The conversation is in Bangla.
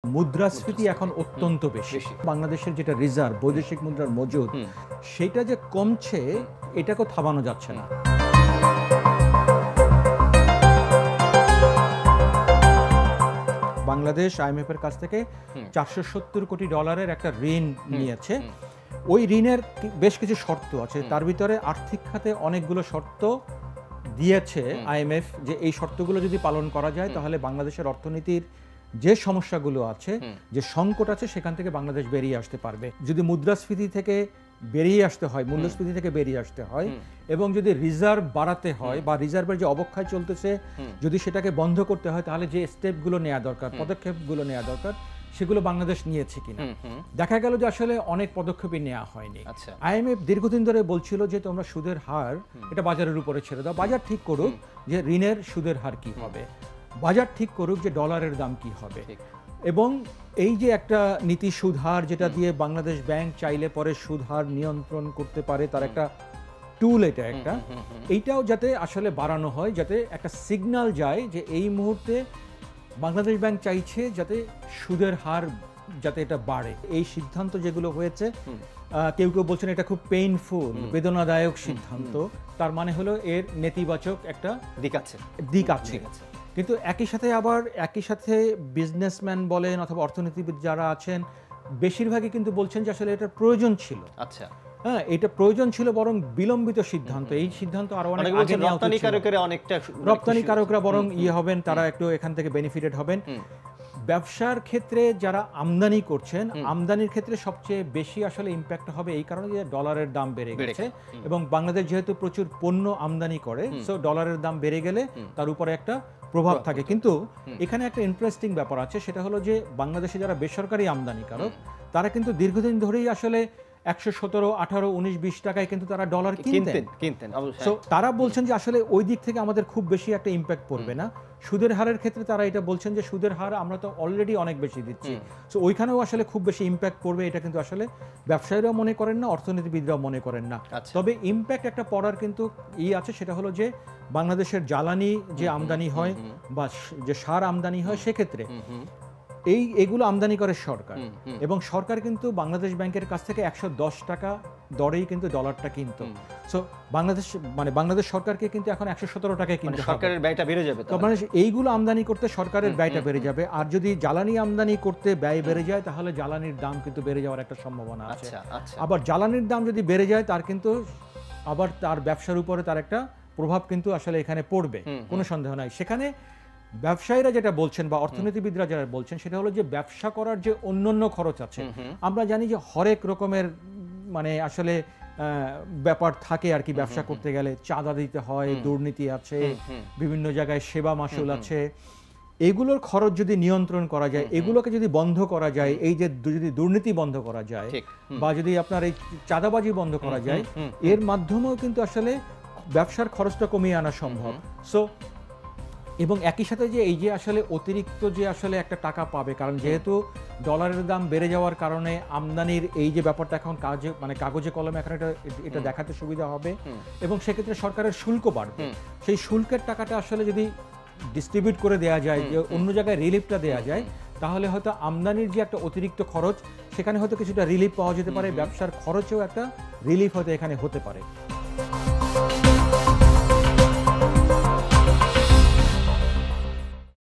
মুদ্রাস্ফীতি এখন অত্যন্ত বেশি। বাংলাদেশের যেটা রিজার্ভ বৈদেশিক মুদ্রার মজুদ সেটা যে কমছে এটাকেও থামানো যাচ্ছে না। বাংলাদেশ আইএমএফ এর কাছ থেকে 470 কোটি ডলারের একটা ঋণ নিয়েছে। ওই ঋণের বেশ কিছু শর্ত আছে, তার ভিতরে আর্থিক খাতে অনেকগুলো শর্ত দিয়েছে আইএমএফ যে এই শর্তগুলো যদি পালন করা যায় তাহলে বাংলাদেশের অর্থনীতির যে সমস্যাগুলো আছে, যে সংকট আছে, সেখান থেকে বাংলাদেশ বেরিয়ে আসতে পারবে। যদি মুদ্রাস্ফীতি থেকে বেরিয়ে আসতে হয়, মূল্যস্ফীতি থেকে বেরিয়ে আসতে হয়, এবং যদি রিজার্ভ বাড়াতে হয় বা রিজার্ভের যে অবক্ষয় চলতেছে যদি সেটাকে বন্ধ করতে হয়, তাহলে যে স্টেপগুলো নেওয়া দরকার, পদক্ষেপগুলো নেওয়া দরকার, সেগুলো বাংলাদেশ নিয়েছে কিনা। দেখা গেল যে আসলে অনেক পদক্ষেপই নেওয়া হয়নি। আইএমএফ দীর্ঘদিন ধরে বলছিল যে তোমরা সুদের হার এটা বাজারের উপরে ছেড়ে দাও, বাজার ঠিক করুক যে ঋণের সুদের হার কি হবে, বাজার ঠিক করুক যে ডলারের দাম কি হবে। এবং এই যে একটা নীতি সুদ হার যেটা দিয়ে বাংলাদেশ ব্যাংক চাইলে পরে সুদ হার নিয়ন্ত্রণ করতে পারে, তার একটা টুল এটা একটা, এইটাও যাতে আসলে বাড়ানো হয়, যাতে একটা সিগন্যাল যায় যে এই মুহূর্তে বাংলাদেশ ব্যাংক চাইছে যাতে সুদের হার যাতে এটা বাড়ে। এই সিদ্ধান্ত যেগুলো হয়েছে, কেউ কেউ বলছেন এটা খুব পেইনফুল, বেদনাদায়ক সিদ্ধান্ত, তার মানে হলো এর নেতিবাচক একটা দিক আছে। কিন্তু একই সাথে বিজনেসম্যান বলেন অথবা অর্থনীতিবিদ যারা আছেন বেশিরভাগই কিন্তু বলছেন যে আসলে এটা প্রয়োজন ছিল। হ্যাঁ, এটা প্রয়োজন ছিল, বরং বিলম্বিত সিদ্ধান্ত। এই সিদ্ধান্ত আরো অনেক আগে নেওয়া উচিত ছিল। রপ্তানিকারকরা বরং হবেন, তারা একটু এখান থেকে বেনিফিটেড হবেন। ব্যবসার ক্ষেত্রে যারা আমদানি করছেন, আমদানির ক্ষেত্রে সবচেয়ে বেশি আসলে ইম্প্যাক্ট হবে এই কারণে যে ডলারের দাম বেড়ে গেছে, এবং বাংলাদেশ যেহেতু প্রচুর পণ্য আমদানি করে, সো ডলারের দাম বেড়ে গেলে তার উপরে একটা প্রভাব থাকে। কিন্তু এখানে একটা ইন্টারেস্টিং ব্যাপার আছে, সেটা হলো যে বাংলাদেশে যারা বেসরকারি আমদানিকারক তারা কিন্তু দীর্ঘদিন ধরেই আসলে 117, 18, 19, 20 টাকায় কিন্তু তারা ডলার কিনতেন। সো তারা বলছেন যে আসলে ওই দিক থেকে আমাদের খুব বেশি একটা ইম্প্যাক্ট পড়বে না। সুদের হারের ক্ষেত্রে তারা এটা বলছেন যে সুদের হার আমরা তো অলরেডি অনেক বেশি দিচ্ছি, সো ওইখানেও আসলে খুব বেশি ইম্প্যাক্ট পড়বে এটা কিন্তু আসলে ব্যবসায়ীরাও মনে করেন না, অর্থনীতিবিদরাও মনে করেন না। তবে ইম্প্যাক্ট একটা পড়ার কিন্তু আছে, সেটা হলো যে বাংলাদেশের জ্বালানি যে আমদানি হয় বা যে সার আমদানি হয়, সেক্ষেত্রে এগুলো আমদানি করে সরকার, এবং সরকার কিন্তু বাংলাদেশ ব্যাংকের কাছ থেকে 110 টাকা দরেই কিন্তু ডলারটা কিনতো। সো বাংলাদেশ সরকারকে কিন্তু এখন 117 টাকায় কিনতে হবে, সরকারের ব্যয়টা বেড়ে যাবে। তো মানে এইগুলো আমদানি করতে সরকারের ব্যয়টা বেড়ে যাবে। আর যদি জ্বালানি আমদানি করতে ব্যয় বেড়ে যায় তাহলে জ্বালানির দাম কিন্তু বেড়ে যাওয়ার একটা সম্ভাবনা আছে। আবার জ্বালানির দাম যদি বেড়ে যায় তার কিন্তু আবার তার ব্যবসার উপরে তার একটা প্রভাব কিন্তু আসলে এখানে পড়বে, কোনো সন্দেহ নাই। সেখানে ব্যবসায়ীরা যেটা বলছেন বা অর্থনীতিবিদরা যারা বলছেন সেটা হলো যে ব্যবসা করার যে অন্যান্য খরচ আছে, আমরা জানি যে হরেক রকমের মানে আসলে ব্যাপার থাকে আর কি। ব্যবসা করতে গেলে চাঁদা দিতে হয়, দুর্নীতি আছে, বিভিন্ন জায়গায় সেবা মাশুল আছে। এগুলোর খরচ যদি নিয়ন্ত্রণ করা যায়, এগুলোকে যদি বন্ধ করা যায়, এই যে যদি দুর্নীতি বন্ধ করা যায় বা যদি আপনার এই চাঁদাবাজি বন্ধ করা যায়, এর মাধ্যমেও কিন্তু আসলে ব্যবসার খরচটা কমিয়ে আনা সম্ভব। সো এবং একই সাথে যে এই যে আসলে অতিরিক্ত যে আসলে একটা টাকা পাবে, কারণ যেহেতু ডলারের দাম বেড়ে যাওয়ার কারণে আমদানির এই যে ব্যাপারটা এখন কাগজে কলমে এখন এটা দেখাতে সুবিধা হবে, এবং সেক্ষেত্রে সরকারের শুল্ক বাড়বে। সেই শুল্কের টাকাটা আসলে যদি ডিস্ট্রিবিউট করে দেওয়া যায়, যে অন্য জায়গায় রিলিফটা দেওয়া যায়, তাহলে হয়তো আমদানির যে একটা অতিরিক্ত খরচ সেখানে হয়তো কিছুটা রিলিফ পাওয়া যেতে পারে, ব্যবসার খরচেও একটা রিলিফ হয়তো এখানে হতে পারে।